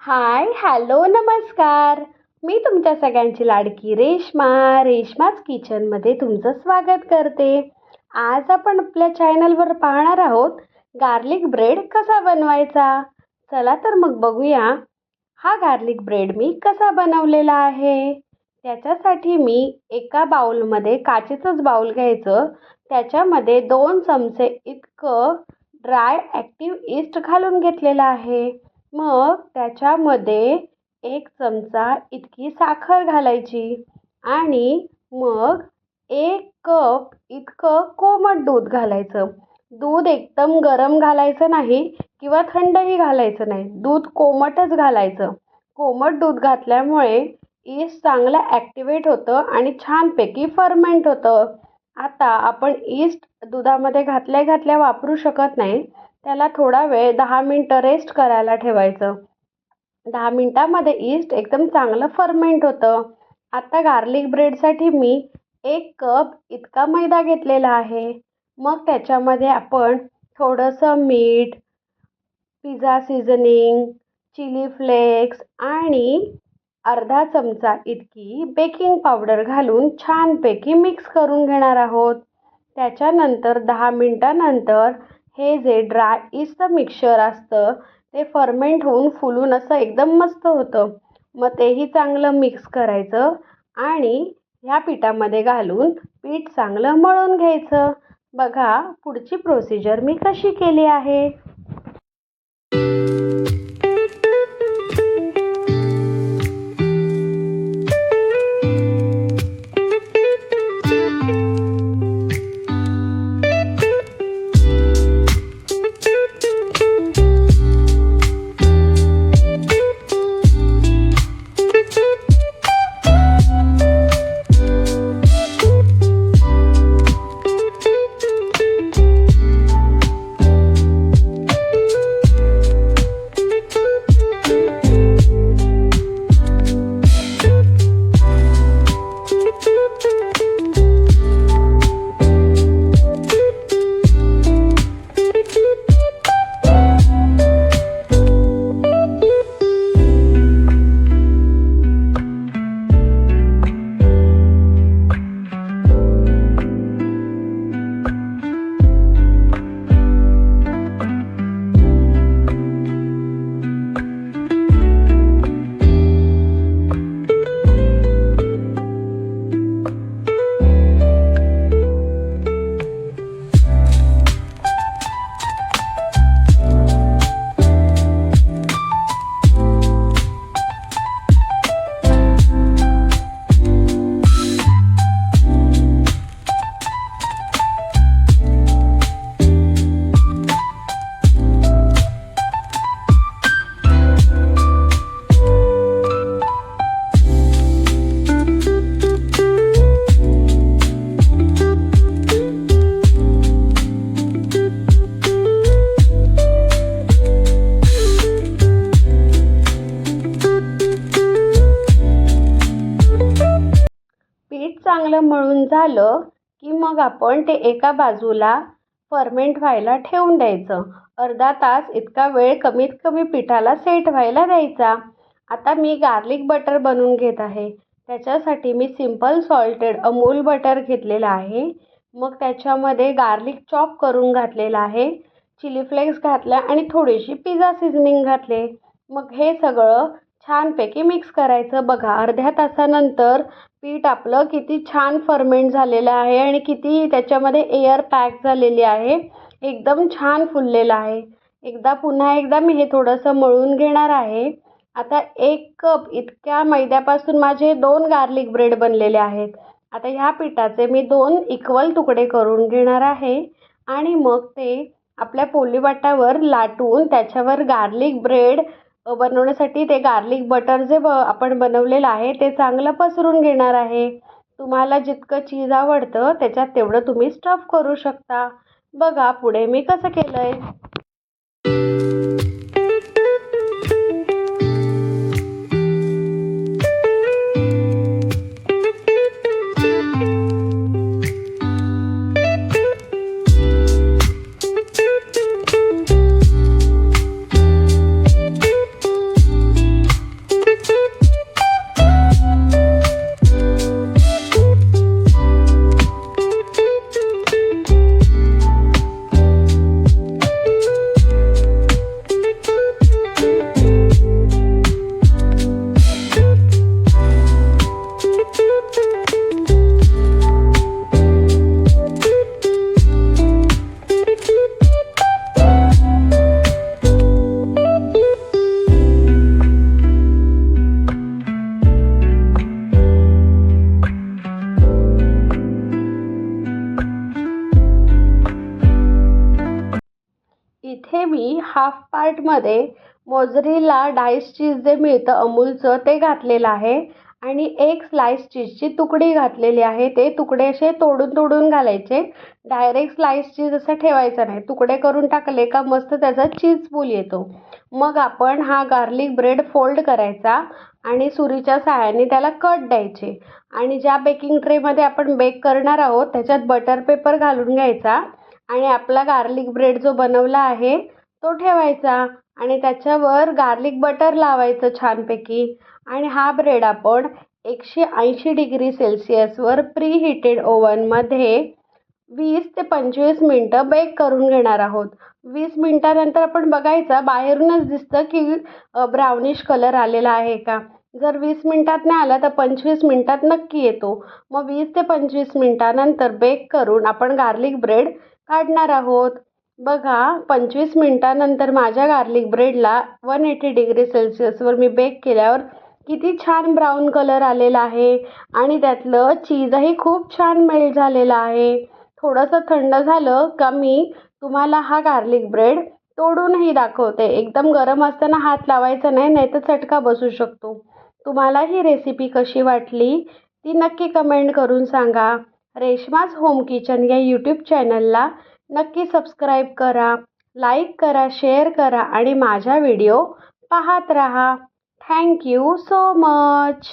हाय, hello, नमस्कार. मी तुमच्या सगळ्यांची लाडकी रेश्माच किचनमध्ये तुमचं स्वागत करते. आज आपण आपल्या चॅनलवर पाहणार आहोत गार्लिक ब्रेड कसा बनवायचा. चला तर मग बघूया हा गार्लिक ब्रेड मी कसा बनवलेला आहे. त्याच्यासाठी मी एका बाउलमध्ये काचेचंच बाउल घ्यायचं. त्याच्यामध्ये 2 चमचे इतकं ड्राय ॲक्टिव्ह ईस्ट घालून घेतलेलं आहे. मग त्याच्यामध्ये 1 चमचा इतकी साखर घालायची आणि मग 1 कप इतकं कोमट दूध घालायचं. दूध एकदम गरम घालायचं नाही किंवा थंडही घालायचं नाही. दूध कोमटच घालायचं. कोमट दूध घातल्यामुळे ईस्ट चांगलं ॲक्टिवेट होतं आणि छानपैकी फर्मेंट होतं. आता आपण ईस्ट दुधामध्ये घातल्या वापरू शकत नाही. त्याला थोडा वेळ 10 मिनटं रेस्ट करायला ठेवायचं. 10 मिनटामध्ये ईस्ट एकदम चांगलं फर्मेंट होतं. आता गार्लिक ब्रेडसाठी मी 1 कप इतका मैदा घेतलेला आहे. मग त्याच्यामध्ये आपण थोडंसं मीठ, पिझ्झा सीझनिंग, चिली फ्लेक्स आणि अर्धा चमचा इतकी बेकिंग पावडर घालून छानपैकी मिक्स करून घेणार आहोत. त्याच्यानंतर 10 मिनटानंतर हे जे ड्राय ईस्टचं मिक्सचर असतं ते फर्मेंट होऊन फुलून असं एकदम मस्त होतं. मग तेही चांगलं मिक्स करायचं आणि ह्या पिठामध्ये घालून पीठ चांगलं मळून घ्यायचं. बघा पुढची प्रोसिजर मी कशी केली आहे. चांगलं मळून झालं की मग आपण ते एका बाजूला फर्मेंट व्हायला ठेवून द्यायचं. अर्धा तास इतका वेळ कमीत कमी पिठाला सेट व्हायला द्यायचा. आता मी गार्लिक बटर बनवून घेत आहे. त्याच्यासाठी मी सिंपल सॉल्टेड अमूल बटर घेतलेलं आहे. मग त्याच्यामध्ये गार्लिक चॉप करून घातलेलं आहे, चिली फ्लेक्स घातल्या आणि थोडीशी पिझ्झा सीझनिंग घातले. मग हे सगळं छानपैकी मिक्स करायचं. बघा अर्ध्या तासानंतर पीठ आपलं किती छान फर्मेंट झालेलं आहे आणि किती त्याच्यामध्ये एअर पॅक झालेली आहे. एकदम छान फुललेलं आहे. पुन्हा एकदा मी हे थोडंसं मळून घेणार आहे. आता 1 कप इतक्या मैद्यापासून माझे 2 गार्लिक ब्रेड बनलेले आहेत. आता ह्या पिठाचे मी 2 इक्वल तुकडे करून घेणार आहे आणि मग ते आपल्या पोळीवाट्यावर लाटून त्याच्यावर गार्लिक ब्रेड बनवण्यासाठी ते गार्लिक बटर जे आपण बनवलेलं आहे ते चांगलं पसरून घेणार आहे. तुम्हाला जितकं चीज आवडतं त्याच्यात तेवढं तुम्ही स्टफ करू शकता. बघा पुढे मी कसं केलं आहे. हाफ पार्टमध्ये मोझरेला डाईस चीज जे मिळतं अमूलचं ते घातलेलं आहे आणि एक स्लाइस चीजची तुकडी घातलेली आहे. ते तुकडे असे तोडून तोडून घालायचे. डायरेक्ट स्लाइस चीज असं ठेवायचं नाही. तुकडे करून टाकले का मस्त त्याचा चीज पूल येतो. मग आपण हा गार्लिक ब्रेड फोल्ड करायचा आणि सुरीच्या सहाय्याने त्याला कट द्यायचे आणि ज्या बेकिंग ट्रेमध्ये आपण बेक करणार आहोत त्याच्यात बटर पेपर घालून घ्यायचा आणि आपला गार्लिक ब्रेड जो बनवला आहे तो ठेवायचा आणि त्याच्यावर गार्लिक बटर लावायचं छानपैकी आणि हा ब्रेड आपण 180 डिग्री सेल्सिअसवर प्रीहीटेड ओव्हनमध्ये 20 ते 25 मिनटं बेक करून घेणार आहोत. 20 मिनटानंतर आपण बघायचं बाहेरूनच दिसतं की ब्राउनिश कलर आलेला आहे का. जर 20 मिनटात नाही आला तर 25 मिनटात नक्की येतो. मग 20 ते 25 मिनटानंतर बेक करून आपण गार्लिक ब्रेड काढणार आहोत. बघा 25 मिनटानंतर माझ्या गार्लिक ब्रेडला 180 डिग्री सेल्सिअसवर मी बेक केल्यावर किती छान ब्राऊन कलर आलेला आहे आणि त्यातलं चीजही खूप छान मेल्ट झालेलं आहे. थोडंसं थंड झालं का मी तुम्हाला हा गार्लिक ब्रेड तोडूनही दाखवते. एकदम गरम असताना हात लावायचा नाही, नाहीतर चटका बसू शकतो. तुम्हाला ही रेसिपी कशी वाटली ती नक्की कमेंट करून सांगा. रेश्माज होम किचन या यूट्यूब चॅनलला नक्की सबस्क्राईब करा, लाईक करा, शेअर करा आणि माझा व्हिडिओ पाहत राहा. Thank you so much.